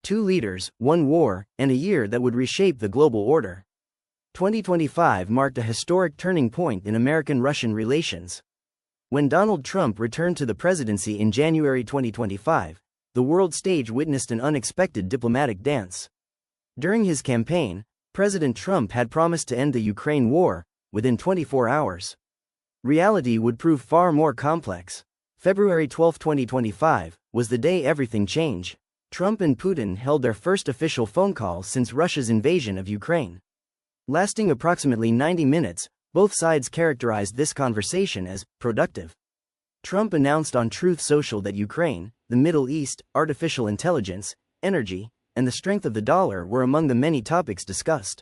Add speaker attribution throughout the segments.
Speaker 1: Two leaders, one war, and a year that would reshape the global order. 2025 marked a historic turning point in American-Russian relations. When Donald Trump returned to the presidency in January 2025, the world stage witnessed an unexpected diplomatic dance. During his campaign, President Trump had promised to end the Ukraine war within 24 hours. Reality would prove far more complex. February 12, 2025, was the day everything changed. Trump and Putin held their first official phone call since Russia's invasion of Ukraine. Lasting approximately 90 minutes, both sides characterized this conversation as productive. Trump announced on Truth Social that Ukraine, the Middle East, artificial intelligence, energy, and the strength of the dollar were among the many topics discussed.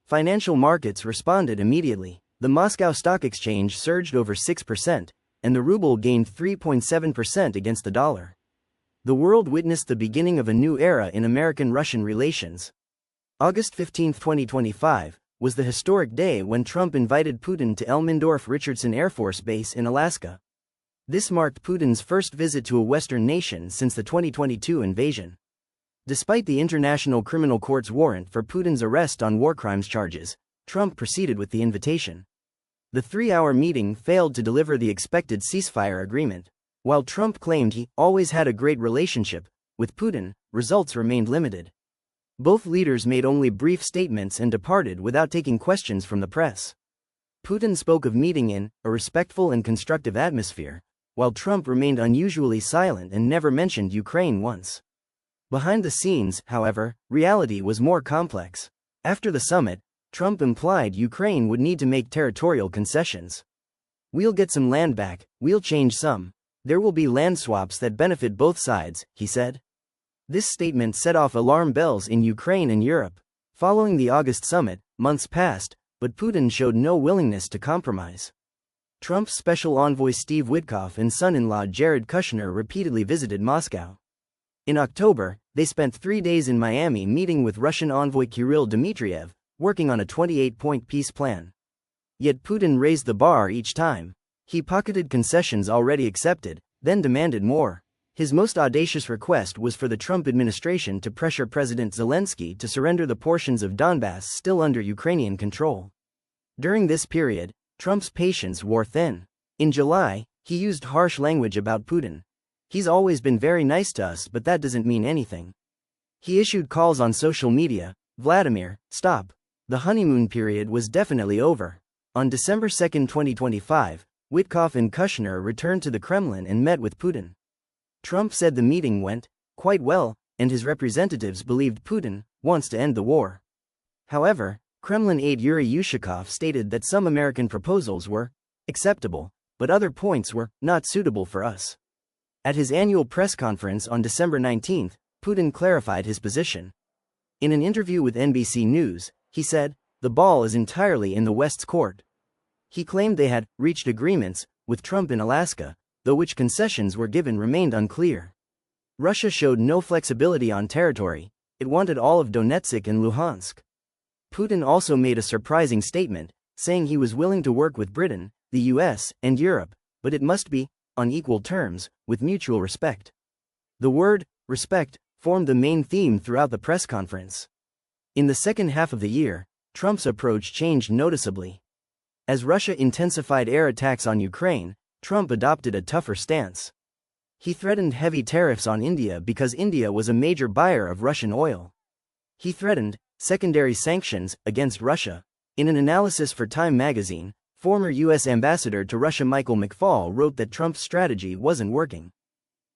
Speaker 1: Financial markets responded immediately. The Moscow Stock Exchange surged over 6%, and the ruble gained 3.7% against the dollar. The world witnessed the beginning of a new era in American-Russian relations. August 15, 2025, was the historic day when Trump invited Putin to Elmendorf-Richardson Air Force Base in Alaska. This marked Putin's first visit to a Western nation since the 2022 invasion. Despite the International Criminal Court's warrant for Putin's arrest on war crimes charges, Trump proceeded with the invitation. The three-hour meeting failed to deliver the expected ceasefire agreement. While Trump claimed he always had a great relationship with Putin, results remained limited. Both leaders made only brief statements and departed without taking questions from the press. Putin spoke of meeting in a respectful and constructive atmosphere, while Trump remained unusually silent and never mentioned Ukraine once. Behind the scenes, however, reality was more complex. After the summit, Trump implied Ukraine would need to make territorial concessions. "We'll get some land back, we'll change some. There will be land swaps that benefit both sides," he said. This statement set off alarm bells in Ukraine and Europe. Following the August summit, months passed, but Putin showed no willingness to compromise. Trump's special envoy Steve Witkoff and son-in-law Jared Kushner repeatedly visited Moscow. In October, they spent 3 days in Miami meeting with Russian envoy Kirill Dmitriev, working on a 28-point peace plan. Yet Putin raised the bar each time. He pocketed concessions already accepted, then demanded more. His most audacious request was for the Trump administration to pressure President Zelensky to surrender the portions of Donbass still under Ukrainian control. During this period, Trump's patience wore thin. In July, he used harsh language about Putin. "He's always been very nice to us, but that doesn't mean anything." He issued calls on social media, "Vladimir, stop. The honeymoon period was definitely over." On December 2, 2025, Witkoff and Kushner returned to the Kremlin and met with Putin. Trump said the meeting went quite well, and his representatives believed Putin wants to end the war. However, Kremlin aide Yuri Yushakov stated that some American proposals were acceptable, but other points were not suitable for us. At his annual press conference on December 19, Putin clarified his position. In an interview with NBC News, he said, "The ball is entirely in the West's court." He claimed they had reached agreements with Trump in Alaska, though which concessions were given remained unclear. Russia showed no flexibility on territory. It wanted all of Donetsk and Luhansk. Putin also made a surprising statement, saying he was willing to work with Britain, the US, and Europe, but it must be on equal terms, with mutual respect. The word respect formed the main theme throughout the press conference. In the second half of the year, Trump's approach changed noticeably. As Russia intensified air attacks on Ukraine, Trump adopted a tougher stance. He threatened heavy tariffs on India because India was a major buyer of Russian oil. He threatened secondary sanctions against Russia. In an analysis for Time magazine, former U.S. Ambassador to Russia Michael McFaul wrote that Trump's strategy wasn't working.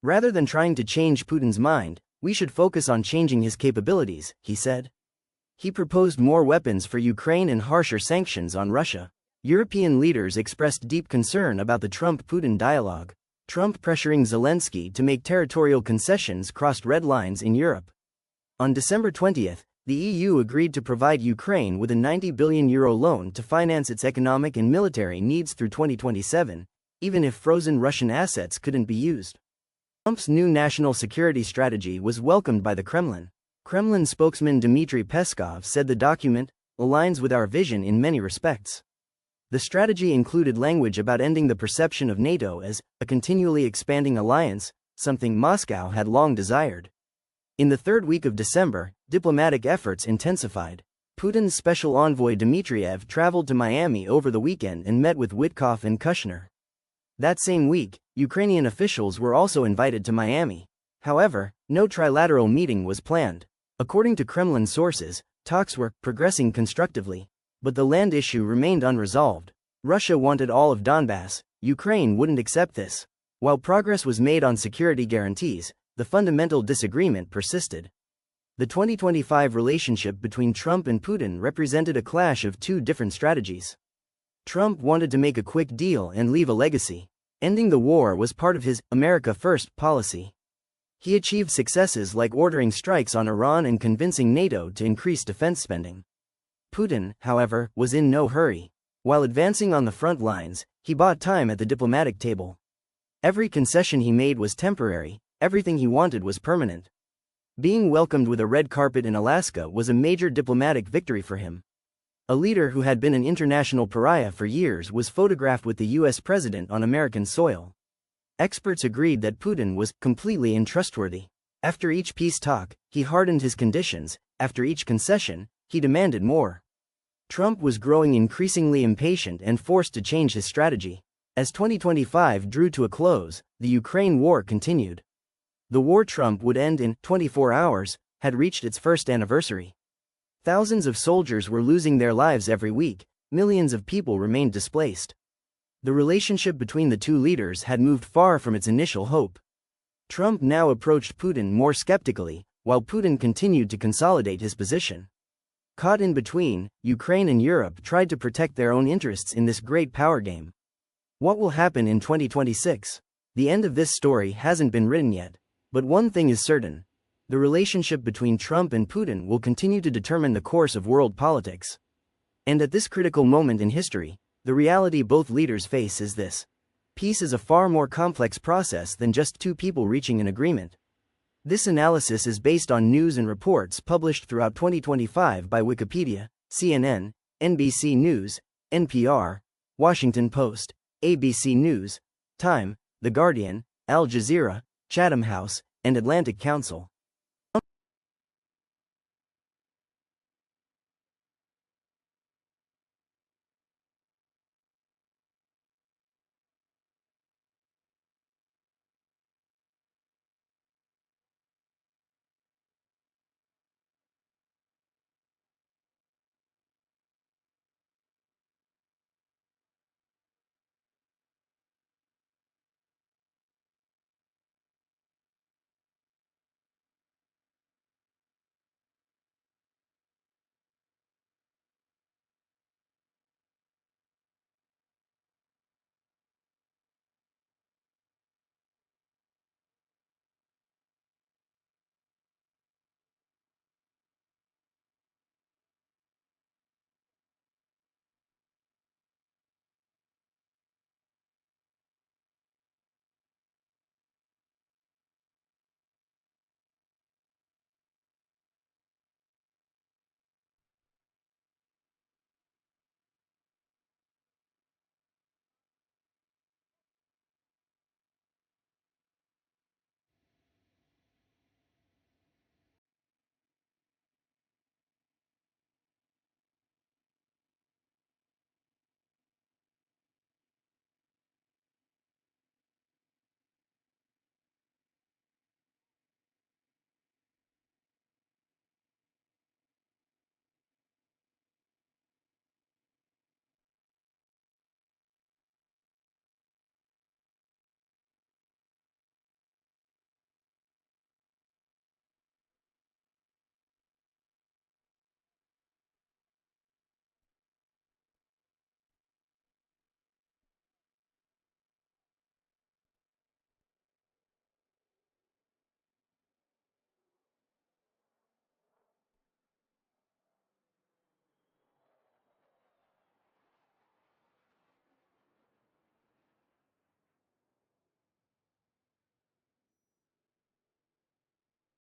Speaker 1: "Rather than trying to change Putin's mind, we should focus on changing his capabilities," he said. He proposed more weapons for Ukraine and harsher sanctions on Russia. European leaders expressed deep concern about the Trump-Putin dialogue. Trump pressuring Zelensky to make territorial concessions crossed red lines in Europe. On December 20, the EU agreed to provide Ukraine with a €90 billion loan to finance its economic and military needs through 2027, even if frozen Russian assets couldn't be used. Trump's new national security strategy was welcomed by the Kremlin. Kremlin spokesman Dmitry Peskov said the document aligns with our vision in many respects. The strategy included language about ending the perception of NATO as a continually expanding alliance, something Moscow had long desired. In the third week of December, diplomatic efforts intensified. Putin's special envoy Dmitriev traveled to Miami over the weekend and met with Witkoff and Kushner. That same week, Ukrainian officials were also invited to Miami. However, no trilateral meeting was planned. According to Kremlin sources, talks were progressing constructively, but the land issue remained unresolved. Russia wanted all of Donbass. Ukraine wouldn't accept this. While progress was made on security guarantees, the fundamental disagreement persisted. The 2025 relationship between Trump and Putin represented a clash of two different strategies. Trump wanted to make a quick deal and leave a legacy. Ending the war was part of his America First policy. He achieved successes like ordering strikes on Iran and convincing NATO to increase defense spending. Putin, however, was in no hurry. While advancing on the front lines, he bought time at the diplomatic table. Every concession he made was temporary, everything he wanted was permanent. Being welcomed with a red carpet in Alaska was a major diplomatic victory for him. A leader who had been an international pariah for years was photographed with the US president on American soil. Experts agreed that Putin was completely untrustworthy. After each peace talk, he hardened his conditions. After each concession, he demanded more. Trump was growing increasingly impatient and forced to change his strategy. As 2025 drew to a close, the Ukraine war continued. The war Trump would end in 24 hours had reached its first anniversary. Thousands of soldiers were losing their lives every week, millions of people remained displaced. The relationship between the two leaders had moved far from its initial hope. Trump now approached Putin more skeptically, while Putin continued to consolidate his position. Caught in between, Ukraine and Europe tried to protect their own interests in this great power game. What will happen in 2026? The end of this story hasn't been written yet. But one thing is certain. The relationship between Trump and Putin will continue to determine the course of world politics. And at this critical moment in history, the reality both leaders face is this. Peace is a far more complex process than just two people reaching an agreement. This analysis is based on news and reports published throughout 2025 by Wikipedia, CNN, NBC News, NPR, Washington Post, ABC News, Time, The Guardian, Al Jazeera, Chatham House, and Atlantic Council.